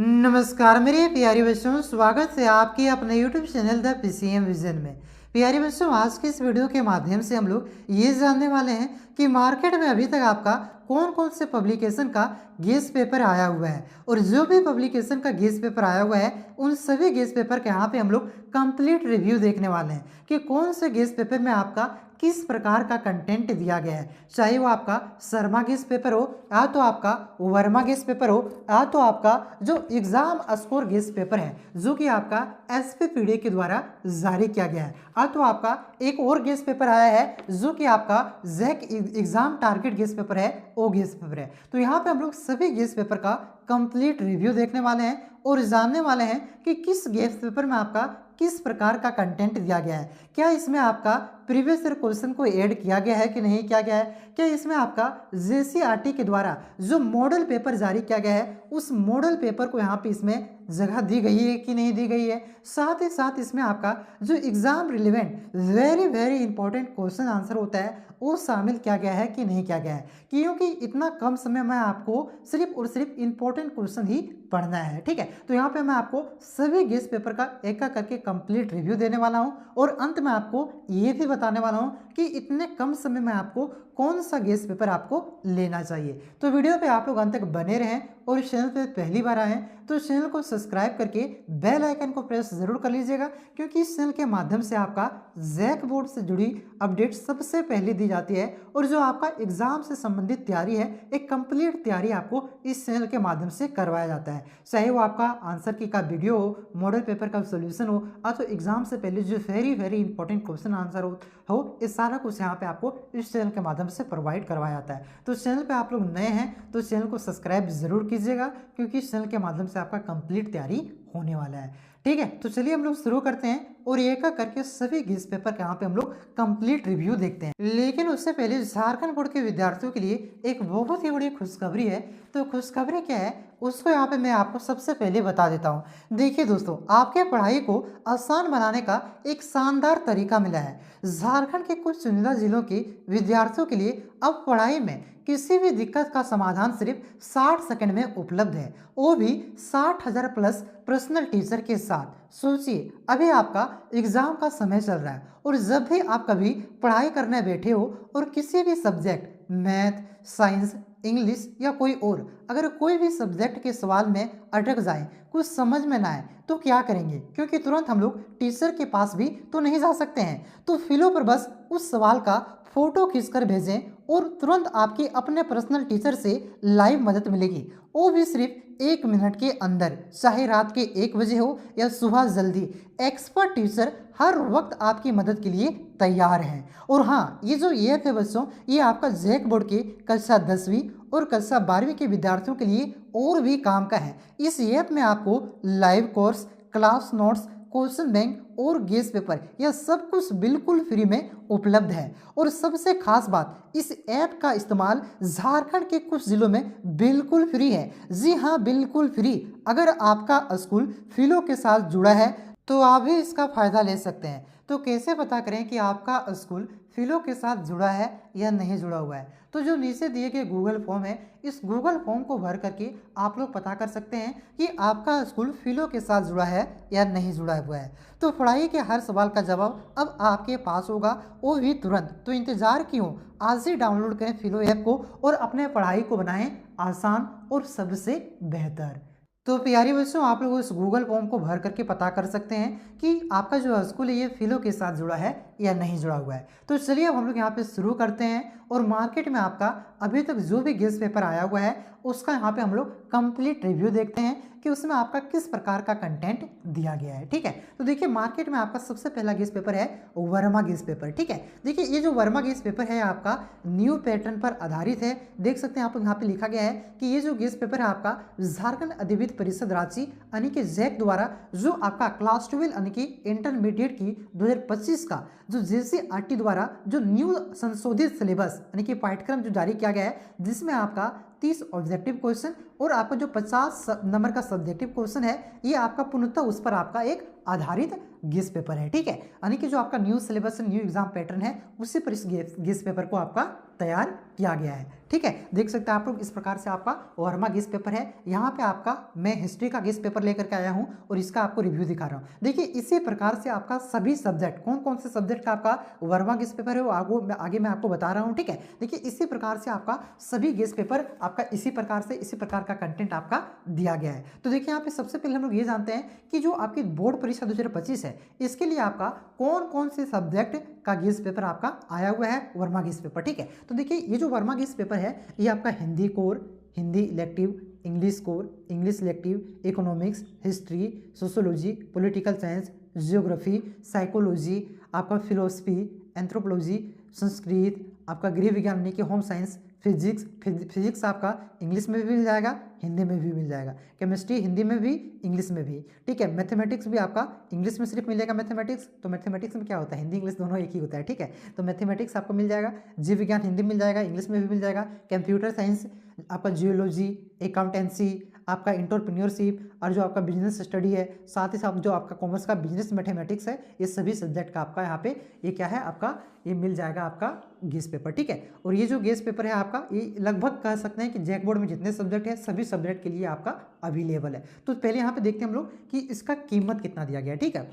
नमस्कार मेरे प्यारे बच्चों, स्वागत है आपके अपने YouTube channel the PCM vision में। प्यारे बच्चों, आज के इस वीडियो के माध्यम से हम लोग ये जानने वाले हैं कि मार्केट में अभी तक आपका कौन कौन से पब्लिकेशन का गेस्ट पेपर आया हुआ है, और जो भी पब्लिकेशन का गेस्ट पेपर आया हुआ है उन सभी गेस्ट पेपर के यहाँ पे हम लोग कंप्लीट रिव्यू देखने वाले हैं कि कौन से गेस्ट पेपर में आपका किस प्रकार का कंटेंट दिया गया है। चाहे वो आपका शर्मा गेस्ट पेपर हो या तो आपका वर्मा गेस्ट पेपर हो या तो आपका जो एग्जाम स्कोर गेस्ट पेपर है जो कि आपका SPPD के द्वारा जारी किया गया है, या तो आपका एक और गेस्ट पेपर आया है जो कि आपका JAC exam target guess paper है, वो गेस्ट पेपर है। तो यहाँ पे हम लोग सभी गेस्ट पेपर का कंप्लीट रिव्यू देखने वाले हैं और जानने वाले हैं कि किस गेस्ट पेपर में आपका किस प्रकार का कंटेंट दिया गया है। क्या इसमें आपका प्रीवियस ईयर क्वेश्चन को ऐड किया गया है कि नहीं किया गया है। क्या इसमें आपका JCRT के द्वारा जो मॉडल पेपर जारी किया गया है उस मॉडल पेपर को यहाँ पे इसमें जगह दी गई है कि नहीं दी गई है। साथ ही साथ इसमें आपका जो exam relevant very important question answer होता है वो शामिल किया गया है कि नहीं किया गया है, क्योंकि इतना कम समय में आपको सिर्फ और सिर्फ इंपॉर्टेंट क्वेश्चन ही पढ़ना है। ठीक है, तो यहाँ पे मैं आपको सभी गेस्ट पेपर का एक एक करके कंप्लीट रिव्यू देने वाला हूँ और अंत में आपको ये भी बताने वाला हूँ कि इतने कम समय में आपको कौन सा गेस्ट पेपर आपको लेना चाहिए। तो वीडियो पे आप लोग अंत तक बने रहें और चैनल पे पहली बार आए तो चैनल को सब्सक्राइब करके बेल आइकन को प्रेस जरूर कर लीजिएगा, क्योंकि इस चैनल के माध्यम से आपका जैक बोर्ड से जुड़ी अपडेट सबसे पहले दी जाती है और जो आपका एग्जाम से संबंधित तैयारी है एक कंप्लीट तैयारी आपको इस चैनल के माध्यम से करवाया जाता है। चाहे वो आपका आंसर की का वीडियो हो, मॉडल पेपर का सोल्यूशन हो, अथवा एग्जाम से पहले जो वेरी इंपॉर्टेंट क्वेश्चन आंसर हो ये सारा कुछ यहाँ पे आपको इस चैनल के माध्यम से प्रोवाइड करवाया जाता है। तो चैनल पे आप लोग नए हैं तो चैनल को सब्सक्राइब जरूर कीजिएगा, क्योंकि इस चैनल के माध्यम से आपका कंप्लीट तैयारी होने वाला है। ठीक है, तो चलिए हम लोग शुरू करते हैं और एक एक करके सभी गेस्ट पेपर के यहाँ पे हम लोग कंप्लीट रिव्यू देखते हैं। लेकिन उससे पहले झारखंड बोर्ड के विद्यार्थियों के लिए एक बहुत ही बड़ी खुशखबरी है। तो खुशखबरी क्या है उसको यहाँ पे मैं आपको सबसे पहले बता देता हूँ। देखिए दोस्तों, आपके पढ़ाई को आसान बनाने का एक शानदार तरीका मिला है। झारखंड के कुछ चुनिंदा जिलों के विद्यार्थियों के लिए अब पढ़ाई में किसी भी दिक्कत का समाधान सिर्फ 60 सेकंड में उपलब्ध है, वो भी 60,000 प्लस पर्सनल टीचर के साथ। सोचिए, अभी आपका एग्जाम का समय चल रहा है और जब भी आप कभी पढ़ाई करने बैठे हो और किसी भी सब्जेक्ट मैथ, साइंस, इंग्लिश या कोई और अगर कोई भी सब्जेक्ट के सवाल में अटक जाए, कुछ समझ में ना आए तो क्या करेंगे, क्योंकि तुरंत हम लोग टीचर के पास भी तो नहीं जा सकते हैं। तो फिलो पर बस उस सवाल का फोटो खींचकर भेजें और तुरंत आपकी अपने पर्सनल टीचर से लाइव मदद मिलेगी, वो भी सिर्फ 1 मिनट के अंदर। चाहे रात के 1 बजे हो या सुबह जल्दी, एक्सपर्ट टीचर हर वक्त आपकी मदद के लिए तैयार हैं। और हाँ, ये जो ऐप है बच्चों, ये आपका जैक बोर्ड के कक्षा 10वीं और कक्षा 12वीं के विद्यार्थियों के लिए और भी काम का है। इस ऐप में आपको live course, class notes, question bank और गेस्ट पेपर यह सब कुछ बिल्कुल फ्री में उपलब्ध है। और सबसे खास बात, इस ऐप का इस्तेमाल झारखंड के कुछ जिलों में बिल्कुल फ्री है। जी हाँ, बिल्कुल फ्री। अगर आपका स्कूल फिलो के साथ जुड़ा है तो आप भी इसका फायदा ले सकते हैं। तो कैसे पता करें कि आपका स्कूल फिलो के साथ जुड़ा है या नहीं जुड़ा हुआ है। तो जो नीचे दिए गए गूगल फॉर्म है, इस गूगल फॉर्म को भर करके आप लोग पता कर सकते हैं कि आपका स्कूल फिलो के साथ जुड़ा है या नहीं जुड़ा हुआ है। तो पढ़ाई के हर सवाल का जवाब अब आपके पास होगा, वो भी तुरंत। तो इंतजार क्यों, आज ही डाउनलोड करें फिलो ऐप को और अपने पढ़ाई को बनाएं आसान और सबसे बेहतर। तो प्यारे बच्चों, आप लोग उस गूगल फॉर्म को भर करके पता कर सकते हैं कि आपका जो स्कूल है ये फिलो के साथ जुड़ा है या नहीं जुड़ा हुआ है। तो चलिए अब हम लोग यहाँ पे शुरू करते हैं और मार्केट में आपका अभी तक जो भी गेस्ट पेपर आया हुआ है उसका यहाँ पे हम लोग कंप्लीट रिव्यू देखते हैं कि उसमें आपका किस प्रकार का कंटेंट दिया गया है। ठीक है, तो देखिए मार्केट में आपका सबसे पहला गेस्ट पेपर है वर्मा गेस्ट पेपर। ठीक है, देखिए ये जो वर्मा गेस्ट पेपर है आपका न्यू पैटर्न पर आधारित है। देख सकते हैं आप यहाँ पे लिखा गया है कि ये जो गेस्ट पेपर है आपका झारखंड अधिविद्य परिषद रांची यानी कि जैक द्वारा जो आपका क्लास 12 यानी कि इंटरमीडिएट की 2025 का जो JCRT द्वारा जो न्यू संशोधित सिलेबस यानी कि पाठ्यक्रम जो जारी किया गया है, जिसमें आपका 30 ऑब्जेक्टिव क्वेश्चन और आपका जो 50 नंबर का सब्जेक्टिव क्वेश्चन है, ये आपका पूर्णतः उस पर आपका एक आधारित गेस पेपर है, ठीक है। यानी कि जो आपका new syllabus new exam pattern है उसी पर इस गेस पेपर को आपका तैयार किया गया है, ठीक है। देख सकते हैं आप लोग इस प्रकार से आपका वर्मा गेस पेपर है। यहाँ पे आपका मैं हिस्ट्री का गेस पेपर लेकर के आया हूँ और इसका आपको रिव्यू दिखा रहा हूँ। देखिए इसी प्रकार से आपका सभी सब्जेक्ट कौन कौन से सब्जेक्ट का आपका वर्मा गेस पेपर है वो आगे मैं आपको बता रहा हूँ, ठीक है। देखिए इसी प्रकार से आपका सभी गेस पेपर आपका इसी प्रकार का कंटेंट आपका दिया गया है। तो देखिए यहाँ पे सबसे पहले हम लोग ये जानते हैं कि जो आपकी बोर्ड परीक्षा 2025 है इसके लिए आपका कौन कौन से सब्जेक्ट का गेस पेपर आपका आया हुआ है, वर्मा गेस पेपर, ठीक है। तो देखिए ये जो वर्मा गेस पेपर है ये आपका Hindi core, Hindi elective, English core, English elective, economics, history, sociology, political science, geography, psychology, आपका फिलोसफी, एंथ्रोपोलॉजी, संस्कृत, आपका गृह विज्ञान यानी कि होम साइंस, फिजिक्स आपका इंग्लिश में भी मिल जाएगा, हिंदी में भी मिल जाएगा, केमिस्ट्री हिंदी में भी, इंग्लिश में भी, ठीक है। मैथमेटिक्स भी आपका इंग्लिश में सिर्फ मिलेगा मैथमेटिक्स, तो मैथमेटिक्स में क्या होता है हिंदी इंग्लिश दोनों एक ही होता है, ठीक है। तो मैथमेटिक्स आपको मिल जाएगा, जीव विज्ञान हिंदी मिल जाएगा, इंग्लिश में भी मिल जाएगा, कंप्यूटर साइंस आपका, जियोलॉजी, अकाउंटेंसी, आपका एंटरप्रेन्योरशिप और जो आपका बिजनेस स्टडी है, साथ ही साथ जो आपका कॉमर्स का बिजनेस मैथमेटिक्स है, ये सभी सब्जेक्ट का आपका यहाँ पे ये क्या है आपका ये मिल जाएगा आपका गेस पेपर, ठीक है। और ये जो गेस पेपर है आपका ये लगभग कह सकते हैं कि जैक बोर्ड में जितने सब्जेक्ट है सभी सब्जेक्ट के लिए आपका अवेलेबल है। तो पहले यहाँ पे देखते हैं हम लोग कि इसका कीमत कितना दिया गया है, ठीक है।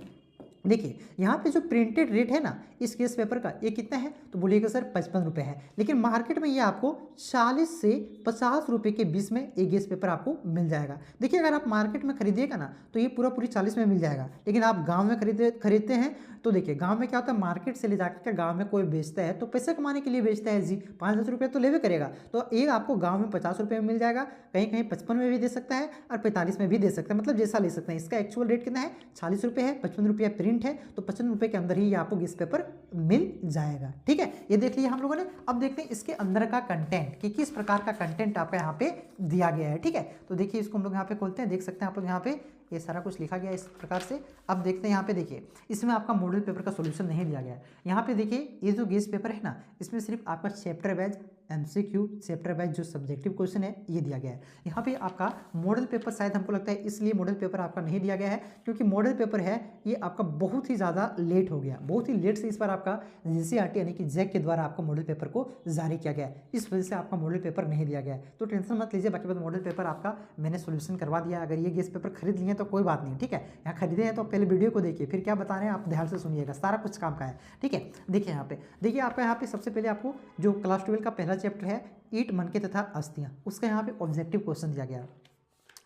देखिए यहाँ पे जो प्रिंटेड रेट है ना इस गेस पेपर का ये कितना है, तो बोलिएगा सर 55 रुपये है, लेकिन मार्केट में ये आपको 40 से 50 रुपये के बीच में ये गेस पेपर आपको मिल जाएगा। देखिए अगर आप मार्केट में खरीदिएगा ना तो ये पूरी 40 में मिल जाएगा, लेकिन आप गांव में खरीदते हैं तो देखिए गांव में क्या होता है, मार्केट से ले जाकर के गांव में कोई बेचता है तो पैसे कमाने के लिए बेचता है जी, 5-10 रुपये तो लेवे करेगा। तो ये आपको गाँव में 50 रुपये में मिल जाएगा, कहीं कहीं 55 में भी दे सकता है और 45 में भी दे सकता है, मतलब जैसा ले सकते हैं। इसका एक्चुअल रेट कितना है, 40 रुपये है, 55 रुपये प्रिंट है, तो 55 रुपये के अंदर ही आपको गेस पेपर मिल जाएगा, ठीक है। ये देख लिया हम लोगों ने। अब देखते हैं इसके अंदर का कंटेंट कि किस प्रकार का कंटेंट आपका यहाँ पे दिया गया है, ठीक है। तो देखिए इसको हम लोग यहाँ पे खोलते हैं, देख सकते हैं आप लोग यहाँ पे ये सारा कुछ लिखा गया है इस प्रकार से। अब देखते हैं यहाँ पे देखिए इसमें आपका मॉडल पेपर का सॉल्यूशन नहीं दिया गया है। यहाँ पे देखिए ये जो गेस पेपर है ना इसमें सिर्फ आपका chapter wise MCQ chapter wise जो सब्जेक्टिव क्वेश्चन है ये दिया गया है। यहाँ पे आपका मॉडल पेपर शायद हमको लगता है इसलिए मॉडल पेपर आपका नहीं दिया गया है क्योंकि मॉडल पेपर है ये आपका बहुत ही ज़्यादा लेट हो गया, बहुत ही लेट से इस बार आपका NCERT यानी कि जैक के द्वारा आपको मॉडल पेपर को जारी किया गया है, इस वजह से आपका मॉडल पेपर नहीं दिया गया है। तो टेंशन मत लीजिए, बाकी बात मॉडल पेपर आपका मैंने सोल्यूशन करवा दिया। अगर ये गेस पेपर खरीद लिए तो कोई बात नहीं, ठीक है। यहाँ खरीदे हैं तो पहले वीडियो को देखिए, फिर क्या बता रहे हैं आप ध्यान से सुनिएगा, सारा कुछ काम का है, ठीक है। देखिए यहाँ पे देखिए आपका यहाँ पे सबसे पहले आपको जो क्लास 12 का पहला चैप्टर है ईट मनके तथा अस्थियां, उसका यहाँ पे ऑब्जेक्टिव क्वेश्चन दिया गया,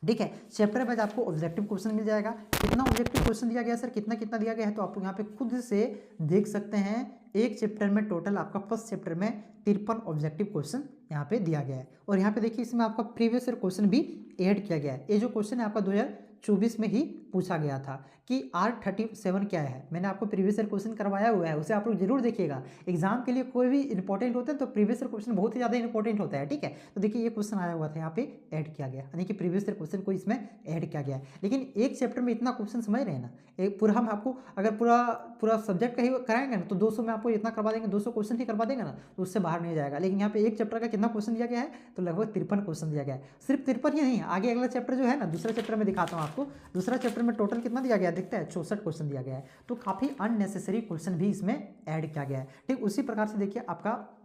ठीक है। चैप्टर वाइज आपको ऑब्जेक्टिव क्वेश्चन मिल जाएगा। कितना ऑब्जेक्टिव क्वेश्चन दिया गया सर, कितना दिया गया है, तो आप लोग यहाँ पे खुद से देख सकते हैं। एक चैप्टर में टोटल आपका फर्स्ट चैप्टर में 53 ऑब्जेक्टिव क्वेश्चन यहाँ पे दिया गया है। और यहाँ पे देखिए इसमें आपका प्रीवियस ईयर क्वेश्चन भी ऐड किया गया है। ये जो क्वेश्चन है आपका 2024 में ही पूछा गया था कि R37 क्या है। मैंने आपको प्रीवियस ईयर क्वेश्चन करवाया हुआ है, उसे आप लोग जरूर देखिएगा। एग्जाम के लिए कोई भी इंपॉर्टेंट होता है तो प्रीवियस ईयर क्वेश्चन बहुत ही ज़्यादा इंपॉर्टेंट होता है, ठीक है। तो देखिए ये क्वेश्चन आया हुआ था यहाँ पे ऐड किया गया, यानी कि प्रीवियस ईयर क्वेश्चन को इसमें ऐड किया गया है। लेकिन एक चैप्टर में इतना क्वेश्चन समझ रहे हैं ना, एक पूरा हम आपको अगर पूरा सब्जेक्ट का ही कराएंगे ना तो 200 में आपको इतना करवा देंगे, 200 क्वेश्चन ही करवा देंगे ना तो उससे बाहर नहीं जाएगा। लेकिन यहाँ पे एक चैप्टर का कितना क्वेश्चन दिया गया है, तो लगभग 53 क्वेश्चन दिया गया है। सिर्फ 53 ही नहीं है, आगे अगला चैप्टर जो है ना, दूसरा चैप्टर में दिखाता हूँ आपको। दूसरा चैप्टर में टोटल कितना दिया गया है, दिखता है 64 क्वेश्चन दिया गया है। तो काफी अननेसेसरी क्वेश्चन भी इसमें ऐड किया गया है, ठीक। उसी प्रकार से देखिए आपका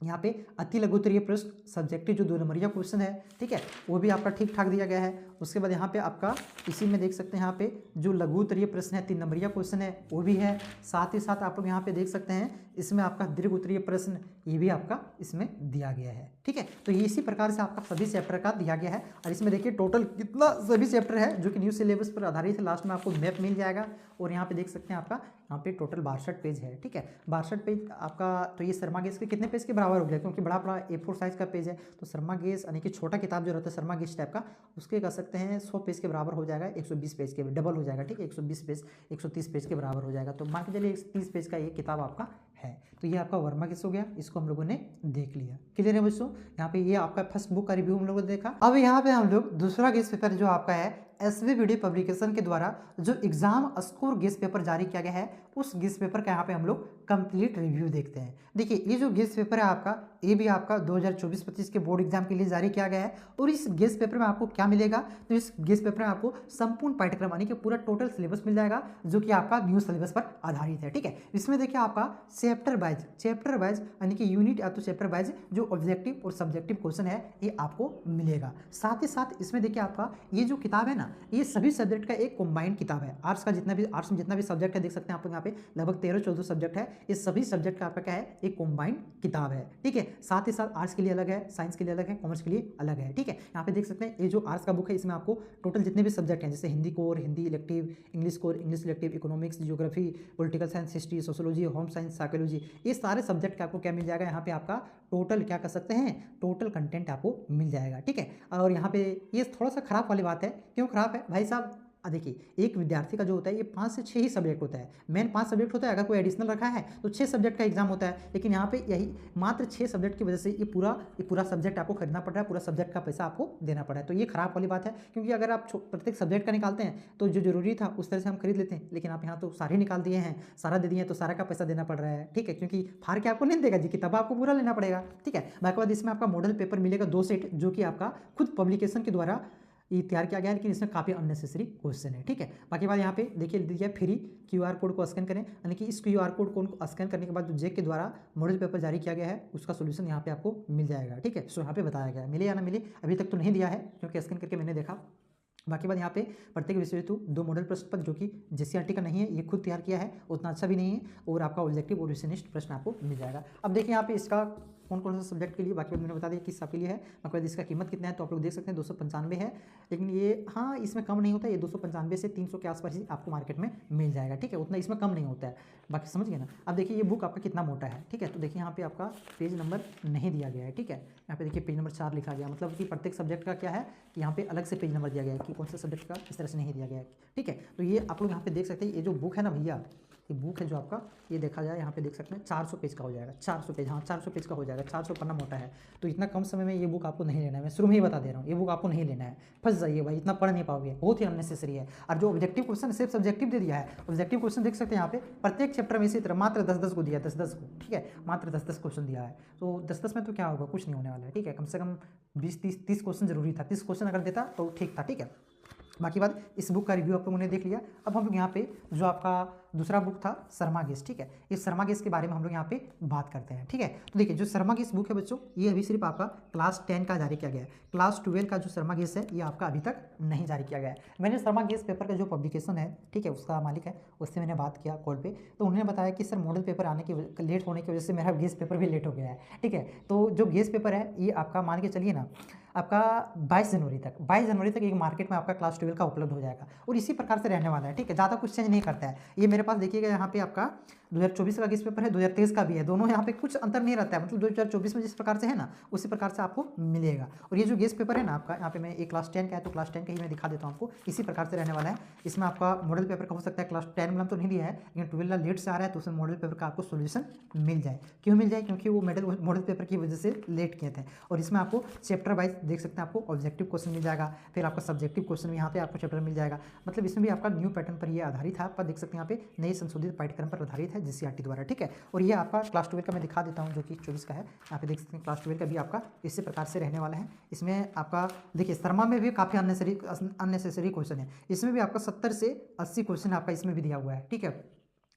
यहाँ पे अति लघुत्तरीय प्रश्न सब्जेक्टिव जो 2 नंबरिया क्वेश्चन है, ठीक है, वो भी आपका ठीक ठाक दिया गया है। उसके बाद यहाँ पे आपका इसी में देख सकते हैं यहाँ पे जो लघुत्तरीय प्रश्न है 3 नंबरिया क्वेश्चन है वो भी है। साथ ही साथ आप लोग यहाँ पे देख सकते हैं इसमें आपका दीर्घ उत्तरीय प्रश्न ये भी आपका इसमें दिया गया है, ठीक है। तो ये इसी प्रकार से आपका सभी चैप्टर का दिया गया है। और इसमें देखिए टोटल कितना सभी चैप्टर है जो कि न्यू सिलेबस पर आधारित है। लास्ट में आपको मैप मिल जाएगा और यहाँ पे देख सकते हैं आपका यहाँ पे टोटल 62 पेज है, ठीक है। 62 पेज आपका, तो ये शर्मा गेस के कितने पेज के बराबर हो गया, क्योंकि बड़ा A4 साइज का पेज है। तो शर्मा गेस यानी कि छोटा किताब जो रहता है शर्मा गेस टाइप का, उसके कह सकते हैं 100 पेज के बराबर हो जाएगा, 120 पेज के डबल हो जाएगा, ठीक है। 120 पेज 130 पेज के बराबर हो जाएगा। तो मान के चलिए 130 पेज का ये किताब आपका है। तो ये आपका वर्मा गेस हो गया, इसको हम लोगों ने देख लिया। क्लियर है बच्चों, यहाँ पे ये आपका फर्स्ट बुक का रिव्यू हम लोगों ने देखा। अब यहाँ पे हम लोग दूसरा गेस पेपर जो आपका है SVBD पब्लिकेशन के द्वारा जो एग्जाम स्कोर गेस पेपर जारी किया गया है, उस गेस पेपर का यहाँ पे हम लोग कंप्लीट रिव्यू देखते हैं। देखिए ये जो गेस पेपर है आपका, ये भी आपका 2024-25 के बोर्ड एग्जाम के लिए जारी किया गया है। और इस गेस पेपर में आपको क्या मिलेगा, तो इस गेस पेपर में आपको संपूर्ण पाठ्यक्रम यानी कि पूरा टोटल सिलेबस मिल जाएगा, जो कि आपका न्यू सिलेबस पर आधारित है। ठीक है, इसमें देखिए आपका चैप्टर वाइज यानी कि यूनिट या तो चैप्टर वाइज जो ऑब्जेक्टिव और सब्जेक्टिव क्वेश्चन है ये आपको मिलेगा। साथ ही साथ इसमें देखिए आपका ये जो किताब है ना, ये सभी सब्जेक्ट का एक कंबाइंड किताब है। आर्ट्स में जितना भी सब्जेक्ट है, देख सकते हैं आप लोग यहाँ पे लगभग 13-14 सब्जेक्ट है। इस सभी सब्जेक्ट का आपका क्या है, एक कंबाइंड किताब है। ठीक है, साथ ही साथ आर्ट्स के लिए अलग है, साइंस के लिए अलग है, कॉमर्स के लिए अलग है। ठीक है, यहाँ पे देख सकते हैं ये जो आर्ट्स का बुक है, इसमें आपको टोटल जितने भी सब्जेक्ट हैं, जैसे Hindi core, Hindi elective, English core, English elective, economics, geography, political science, history, sociology, home science, psychology, ये सारे सब्जेक्ट का आपको क्या मिल जाएगा, यहाँ पे आपका टोटल क्या कर सकते हैं, टोटल कंटेंट आपको मिल जाएगा। ठीक है, और यहाँ पे ये थोड़ा सा खराब वाली बात है। क्यों खराब है भाई साहब, देखिए एक विद्यार्थी का जो होता है ये 5 से 6 ही सब्जेक्ट होता है, मेन 5 सब्जेक्ट होता है। अगर कोई एडिशनल रखा है तो 6 सब्जेक्ट का एग्जाम होता है, लेकिन यहाँ पे यही मात्र 6 सब्जेक्ट की वजह से ये पूरा सब्जेक्ट आपको खरीदना पड़ रहा है, पूरा सब्जेक्ट का पैसा आपको देना पड़ रहा है। तो ये खराब वाली बात है, क्योंकि अगर आप प्रत्येक सब्जेक्ट का निकालते हैं तो जो जरूरी था उस तरह से हम खरीद लेते हैं, लेकिन आप यहाँ तो सारे निकाल दिए हैं, सारा दे दिए हैं, तो सारा का पैसा देना पड़ रहा है। ठीक है, क्योंकि फाड़ के आपको नहीं देगा जी, किताब आपको पूरा लेना पड़ेगा। ठीक है, बाकी बाद इसमें आपका मॉडल पेपर मिलेगा 2 सेट, जो कि आपका खुद पब्लिकेशन के द्वारा ये तैयार किया गया है, लेकिन इसमें काफ़ी अननेसेसरी क्वेश्चन है। ठीक है, बाकी बात यहाँ पे देखिए दिया फ्री QR कोड को स्कैन करें, यानी कि इस QR कोड को स्कैन करने के बाद जो जेक के द्वारा मॉडल पेपर जारी किया गया है उसका सोल्यूशन यहाँ पे आपको मिल जाएगा। ठीक है, सो यहाँ पे बताया गया है, मिले या ना मिले अभी तक तो नहीं दिया है, क्योंकि स्कैन करके मैंने देखा। बाकी बात यहाँ पे प्रत्येक विषय हेतु 2 मॉडल प्रश्न पत्र, जो कि JCRT का नहीं है, ये खुद तैयार किया है, उतना अच्छा भी नहीं है, और आपका ऑब्जेक्टिव और विषयनिष्ठ प्रश्न आपको मिल जाएगा। अब देखिए यहाँ पे इसका कौन सा सब्जेक्ट के लिए, बाकी मैंने बता दिया किस सब के लिए है। बाकी इसका कीमत कितना है तो आप लोग देख सकते हैं 295 है, लेकिन ये हाँ इसमें कम नहीं होता, ये 295 से 300 के आसपास ही आपको मार्केट में मिल जाएगा। ठीक है, उतना इसमें कम नहीं होता है, बाकी समझ गए ना। अब देखिए ये बुक आपका कितना मोटा है। ठीक है, तो देखिए यहाँ पे आपका पेज नंबर नहीं दिया गया है। ठीक है, यहाँ पे देखिए पेज नंबर 4 लिखा गया, मतलब कि प्रत्येक सब्जेक्ट का क्या है कि यहाँ पे अलग से पेज नंबर दिया गया है कि कौन सा सब्जेक्ट का इस तरह से नहीं दिया गया है। ठीक है, तो ये आप लोग यहाँ पे देख सकते हैं, ये जो बुक है ना भैया, ये बुक है जो आपका, ये देखा जाए यहाँ पे देख सकते हैं 400 पेज का हो जाएगा, 400 पेज, हाँ 400 पेज का हो जाएगा, 400 पन्ना मोटा है। तो इतना कम समय में ये बुक आपको नहीं लेना है, मैं शुरू में ही बता दे रहा हूँ, ये बुक आपको नहीं लेना है, फंस जाइए भाई, इतना पढ़ नहीं पाओगे, बहुत ही अननेसेसरी है। और जो ऑब्जेक्टिव क्वेश्चन सिर्फ सब्जेक्टिव दे दिया है, ऑब्जेक्टिव क्वेश्चन देख सकते हैं यहाँ पे प्रत्येक चैप्टर में इसी तरह मात्र 10-10 को दिया है, 10-10 को। ठीक है, मात्र 10-10 क्वेश्चन दिया है, तो 10-10 में तो क्या होगा, कुछ नहीं होने वाला है। ठीक है, कम से कम 20-30 क्वेश्चन जरूरी था, 30 क्वेश्चन अगर देता तो ठीक था। ठीक है, बाकी बात इस बुक का रिव्यू आप लोगों ने देख लिया। अब हम लोग यहाँ पे जो आपका दूसरा बुक था शर्मा गेस, ठीक है, इस शर्मा गेस के बारे में हम लोग यहाँ पे बात करते हैं। ठीक है, तो देखिए जो शर्मा गेस बुक है बच्चों, ये अभी सिर्फ आपका क्लास 10 का जारी किया गया है, क्लास 12 का जो शर्मा गेस है ये आपका अभी तक नहीं जारी किया गया है। मैंने शर्मा गेस पेपर का जो पब्लिकेशन है, ठीक है, उसका मालिक है, उससे मैंने बात किया कॉल पे, तो उन्होंने बताया कि सर मॉडल पेपर आने की लेट होने की वजह से मेरा गेस पेपर भी लेट हो गया है। ठीक है, तो जो गेस पेपर है ये आपका मान के चलिए ना, आपका 22 जनवरी तक एक मार्केट में आपका क्लास 12 का उपलब्ध हो जाएगा, और इसी प्रकार से रहने वाला है। ठीक है, ज़्यादा कुछ चेंज नहीं करता है। ये मेरे पास देखिएगा यहाँ पे आपका 2024 का गेस पेपर है, 2023 का भी है, दोनों यहाँ पे कुछ अंतर नहीं रहता है, मतलब 2024 में जिस प्रकार से है ना उसी प्रकार से आपको मिलेगा। और ये जो गेस पेपर है ना आपका, यहाँ पे मैं एक क्लास 10 का है तो क्लास 10 का ही मैं दिखा देता हूँ आपको, इसी प्रकार से रहने वाला है। इसमें आपका मॉडल पेपर का हो सकता है क्लास 10 में तो नहीं दिया है, लेकिन 12 लेट से आ रहा है तो उसमें मॉडल पेपर का आपको सोल्यूशन मिल जाए। क्यों मिल जाए, क्योंकि वो मॉडल पेपर की वजह से लेट किए थे। और इसमें आपको चैप्टर वाइज देख सकते हैं, आपको ऑब्जेक्टिव क्वेश्चन मिल जाएगा, फिर आपका सब्जेक्टिव क्वेश्चन भी यहाँ पे आपको चैप्टर मिल जाएगा। मतलब इसमें भी आपका न्यू पैटर्न पर ये आधारित है, आप देख सकते हैं यहाँ पे नए संशोधित पाठ्यक्रम पर आधारित है JCRT द्वारा। ठीक है, और ये आपका क्लास 12 का मैं दिखा देता हूँ जो कि 24 का है। यहाँ पे देख सकते हैं क्लास 12 का भी आपका इसी प्रकार से रहने वाला है। इसमें आपका देखिए शर्मा में भी काफ़ी अननेसेसरी क्वेश्चन है, इसमें भी आपका 70 से 80 क्वेश्चन आपका इसमें भी दिया हुआ है। ठीक है,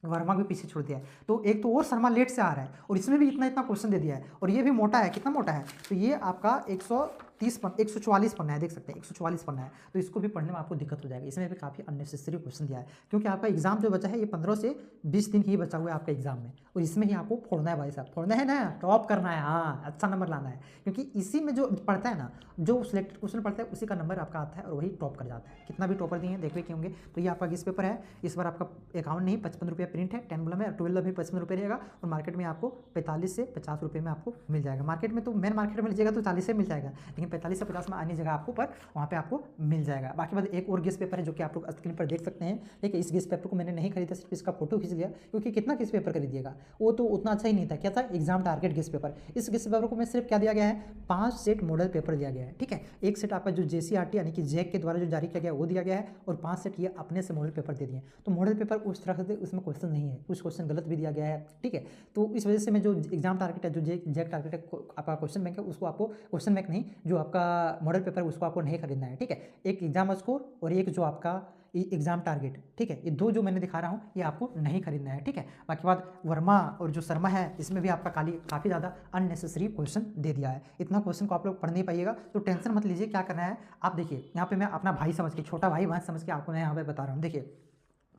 वर्मा भी पीछे छोड़ दिया है, तो एक तो और शर्मा लेट से आ रहा है और इसमें भी इतना क्वेश्चन दे दिया है, और ये भी मोटा है। कितना मोटा है, तो ये आपका 144 पन्ना है, देख सकते हैं 144 पन्ना है, तो इसको भी पढ़ने में आपको दिक्कत हो जाएगी। इसमें भी काफ़ी अननेसेसरी क्वेश्चन दिया है, क्योंकि आपका एग्जाम जो बचा है ये 15 से 20 दिन ही बचा हुआ है आपका एग्जाम में, और इसमें ही आपको फोड़ना है भाई साहब, फोड़ना है ना, टॉप करना है, हाँ अच्छा नंबर लाना है, क्योंकि इसी में जो पढ़ता है ना, जो सिलेक्टेड क्वेश्चन पढ़ता है उसी का नंबर आपका आता है और वही टॉप कर जाता है। कितना भी टॉपर दिए हैं देख के होंगे। तो ये आपका गेस पेपर है, इस बार आपका 51 नहीं 55 रुपये प्रिंट है, 10 बोला में, 12 भी 55 रुपये रहेगा, और मार्केट में आपको 45 से 50 रुपये में आपको मिल जाएगा। मार्केट में तो मेन मार्केट में लीजिएगा तो 40 से मिल जाएगा, लेकिन 45 से 50 में अन्य जगह आपको पर वहाँ पे आपको मिल जाएगा। बाकी बात एक और गेस पेपर है जो कि आप लोग स्क्रीन पर देख सकते हैं। ठीक है, इस गेस पेपर को मैंने नहीं खरीदा, सिर्फ इसका फोटो खींच लिया, क्योंकि कितना गेस पेपर खरीदिएगा, वो तो उतना अच्छा ही नहीं था। क्या था? Exam target guess paper. इस गेस पेपर को मैं सिर्फ क्या दिया गया है, 5 सेट मॉडल पेपर दिया गया है। ठीक है, एक सेट आपका जो JCRT यानी कि जैक के द्वारा जो जारी किया गया वो दिया गया है, और 5 सेट ये अपने से मॉडल पेपर दे दिए। तो मॉडल पेपर उस तरह से उसमें क्वेश्चन नहीं है, कुछ क्वेश्चन गलत भी दिया गया है। ठीक है, तो इस वजह से मैं जो एग्जाम टारगेट है, जो जैक टारगेट है आपका क्वेश्चन बैंक है, उसको आपको क्वेश्चन बैंक नहीं, जो आपका मॉडल पेपर है उसको आपको नहीं खरीदना है। ठीक है, एक एग्जाम स्कोर और एक जो आपका एग्जाम टारगेट। ठीक है, ये दो जो मैंने दिखा रहा हूँ ये आपको नहीं खरीदना है। ठीक है, बाकी बात वर्मा और जो शर्मा है इसमें भी आपका काफ़ी ज़्यादा अननेसेसरी क्वेश्चन दे दिया है। इतना क्वेश्चन को आप लोग पढ़ नहीं पाइएगा, तो टेंशन मत लीजिए। क्या करना है आप देखिए, यहाँ पे मैं अपना भाई समझ के, छोटा भाई बहन समझ के आपको मैं यहाँ पे बता रहा हूँ। देखिए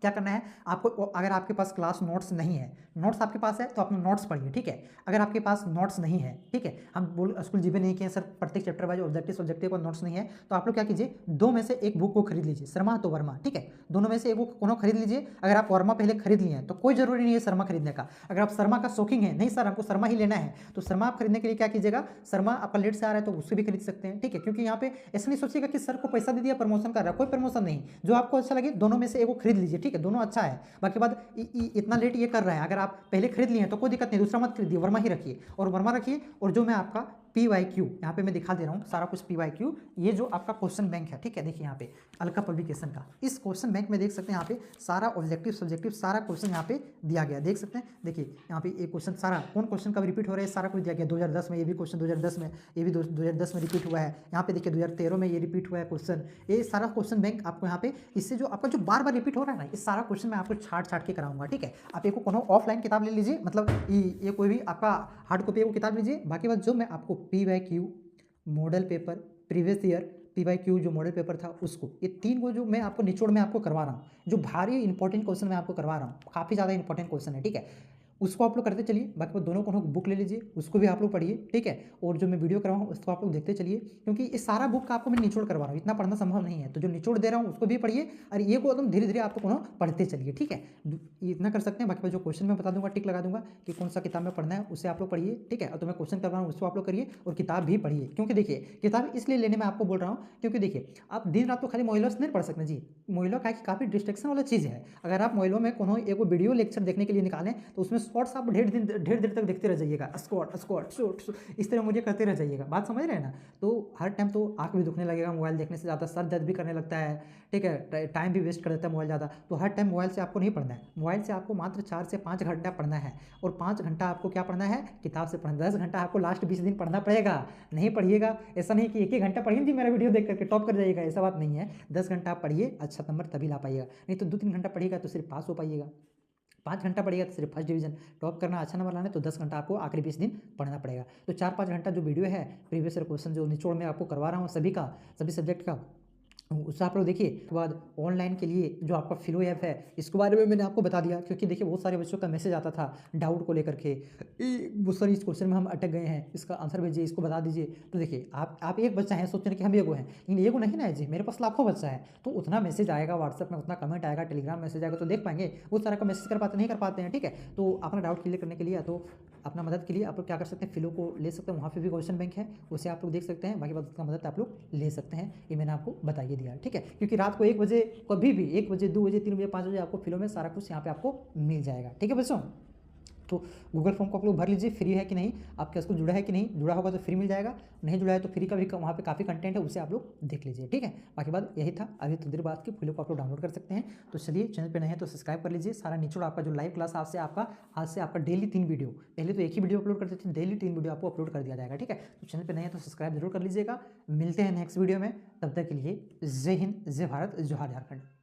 क्या करना है आपको, अगर आपके पास क्लास नोट्स नहीं है, नोट्स आपके पास है तो अपने नोट्स पढ़िए। ठीक है, अगर आपके पास नोट्स नहीं है, ठीक है, हम स्कूल जीबे नहीं किए सर, प्रत्येक चैप्टर वाइज ऑब्जेक्टिव सब्जेक्टिव का नोट्स नहीं है, तो आप लोग क्या कीजिए, दो में से एक बुक को खरीद लीजिए, शर्मा तो वर्मा। ठीक है, दोनों में से एक बुक कोनो खरीद लीजिए। अगर आप वर्मा पहले खरीद लिए हैं तो कोई जरूरी नहीं है शर्मा खरीदने का। अगर आप शर्मा का शौकीन है, नहीं सर हमको शर्मा ही लेना है, तो शर्मा आप खरीदने के लिए क्या कीजिएगा, शर्मा आपका लेट से आ रहा है तो उससे भी खरीद सकते हैं। ठीक है, क्योंकि यहाँ पे ऐसा नहीं सोचिएगा कि सर को पैसा दे दिया प्रमोशन कर रहा है, कोई प्रमोशन नहीं, जो आपको अच्छा लगे दोनों में से एक को खरीद लीजिए। ठीक है, दोनों अच्छा है। बाकी बात इतना लेट ये कर रहा है, अगर आप पहले खरीद लिए हैं तो कोई दिक्कत नहीं, दूसरा मत खरीदिए, वर्मा ही रखिए, और वर्मा रखिए। और जो मैं आपका PYQ यहाँ पे मैं दिखा दे रहा हूँ सारा कुछ PYQ, ये जो आपका क्वेश्चन बैंक है। ठीक है, देखिए यहाँ पे अलका पब्लिकेशन का इस क्वेश्चन बैंक में देख सकते हैं, यहाँ पे सारा ऑब्जेक्टिव सब्जेक्टिव सारा क्वेश्चन यहाँ पे दिया गया, देख सकते हैं। देखिए यहाँ पे एक क्वेश्चन सारा कौन क्वेश्चन कब रिपीट हो रहा है सारा कुछ दिया गया। 2010 में ये भी क्वेश्चन 2010 में, ये भी 2010 में रिपीट हुआ है। यहाँ पे देखिए 2013 में ये रिपीट हुआ है क्वेश्चन। ये सारा क्वेश्चन बैंक आपको यहाँ पे, इससे जो आपका जो बार बार रिपीट हो रहा है ना, इस सारा क्वेश्चन मैं आपको छाट के कराऊंगा। ठीक है, आप एक को ऑफलाइन किताब ले लीजिए, मतलब ये कोई भी आपका हार्ड कॉपी किताब लीजिए। बाकी बात जो मैं आपको PYQ, model paper, previous year, PYQ जो मॉडल पेपर था उसको, ये तीन को जो मैं आपको निचोड़ में आपको करवा रहा हूँ, जो भारी इंपॉर्टेंट क्वेश्चन मैं आपको करवा रहा हूँ, काफ़ी ज़्यादा इंपॉर्टेंट क्वेश्चन है। ठीक है, उसको आप लोग करते चलिए। बाकी दोनों को बुक ले लीजिए, उसको भी आप लोग पढ़िए। ठीक है, और जो मैं वीडियो कर रहा हूँ उसको आप लोग देखते चलिए, क्योंकि इस सारा बुक का आपको मैं निचोड़ करवा रहा हूँ, इतना पढ़ना संभव नहीं है, तो जो निचोड़ दे रहा हूँ उसको भी पढ़िए, और ये को एकदम धीरे धीरे आपको कोनो पढ़ते चलिए। ठीक है, इतना कर सकते हैं। बाकी जो क्वेश्चन मैं बता दूंगा, टिक लगा दूंगा कि कौन सा किताब में पढ़ना है, उसे आप लोग पढ़िए। ठीक है, और तो मैं क्वेश्चन करवा रहा हूँ उसको आप लोग करिए, और किताब भी पढ़िए। क्योंकि देखिए किताब इसलिए लेने में आपको बोल रहा हूँ, क्योंकि देखिए आप दिन रात तो खाली मोइलोस नहीं पढ़ सकते जी, मोइलो का काफ़ी डिस्ट्रैक्शन वाला चीज़ है। अगर आप मोइलो में कोनो एक वीडियो लेक्चर देखने के लिए निकालें तो उसमें शॉर्ट्स आप ढेर देर तक देखते रह जाइएगा, स्क्वाट स्क्वाट शॉर्ट, इस तरह मुझे करते रह जाइएगा। बात समझ रहे हैं ना? तो हर टाइम तो आँख भी दुखने लगेगा मोबाइल देखने से ज़्यादा, सर दर्द भी करने लगता है। ठीक है, टाइम भी वेस्ट कर देता है मोबाइल ज़्यादा, तो हर टाइम मोबाइल से आपको नहीं पढ़ना है। मोबाइल से आपको मात्र 4 से 5 घंटा पढ़ना है, और 5 घंटा आपको क्या पढ़ना है, किताब से पढ़ना। 10 घंटा आपको लास्ट 20 दिन पढ़ना पड़ेगा। नहीं पढ़िएगा, ऐसा नहीं कि एक घंटा पढ़िए जी मेरा वीडियो देख करके टॉप कर जाइएगा, ऐसा बात नहीं है। 10 घंटा आप पढ़िए, अच्छा नंबर तभी ला पाइएगा, नहीं तो 2-3 घंटा पढ़िएगा तो सिर्फ पास हो पाइएगा। 5 घंटा पढ़िएगा तो सिर्फ फर्स्ट डिवीजन। टॉप करना, अच्छा नंबर लाना है तो 10 घंटा आपको आखिरी 20 दिन पढ़ना पड़ेगा। तो 4-5 घंटा जो वीडियो है प्रीवियस ईयर क्वेश्चन जो निचोड़ में आपको करवा रहा हूँ सभी का, सभी सब्जेक्ट का, उससे आप लोग देखिए। उसके बाद ऑनलाइन के लिए जो आपका फिलो ऐप है, इसके बारे में मैंने आपको बता दिया, क्योंकि देखिए बहुत सारे बच्चों का मैसेज आता था डाउट को लेकर के, सर इस क्वेश्चन में हम अटक गए हैं, इसका आंसर भेजिए, इसको बता दीजिए। तो देखिए आप एक बच्चा है, सोच रहे कि हम एगो हैं, लेकिन एगो नहीं ना है जी, मेरे पास लाखों बच्चा है, तो उतना मैसेज आएगा व्हाट्सएप में, उतना कमेंट आएगा, टेलीग्राम मैसेज आएगा, तो देख पाएंगे। वो सारा का मैसेज कर पाते नहीं कर पाते हैं। ठीक है, तो अपना डाउट क्लियर करने के लिए, तो अपना मदद के लिए आप लोग क्या कर सकते हैं, फिलो को ले सकते हैं, वहाँ पे भी क्वेश्चन बैंक है, उसे आप लोग देख सकते हैं। बाकी बात उसका मदद आप लोग ले सकते हैं, ये मैंने आपको बताइए दिया। ठीक है, क्योंकि रात को 1 बजे कभी भी 1 बजे 2 बजे 3 बजे 5 बजे आपको फिलो में सारा कुछ यहाँ पे आपको मिल जाएगा। ठीक है बच्चों, तो गूगल फॉर्म को आप लोग भर लीजिए, फ्री है कि नहीं, आपके उसको जुड़ा है कि नहीं, जुड़ा होगा तो फ्री मिल जाएगा, नहीं जुड़ा है तो फ्री का भी वहाँ पे काफ़ी कंटेंट है, उसे आप लोग देख लीजिए। ठीक है, बाकी बात यही था। अभी थोड़ी देर बाद की फिलो को आप लोग डाउनलोड कर सकते हैं। तो चलिए, चैनल पे नए हैं तो सब्सक्राइब कर लीजिए। सारा निचोड़ आपका जो लाइव क्लास आज से आपका डेली 3 वीडियो, पहले तो एक ही वीडियो अपलोड करते थे, डेली 3 वीडियो आपको अपलोड कर दिया जाएगा। ठीक है, तो चैनल पर नए हैं तो सब्सक्राइब जरूर कर लीजिएगा। मिलते हैं नेक्स्ट वीडियो में, तब तक के लिए जय हिंद, जय भारत, जोहार झारखंड।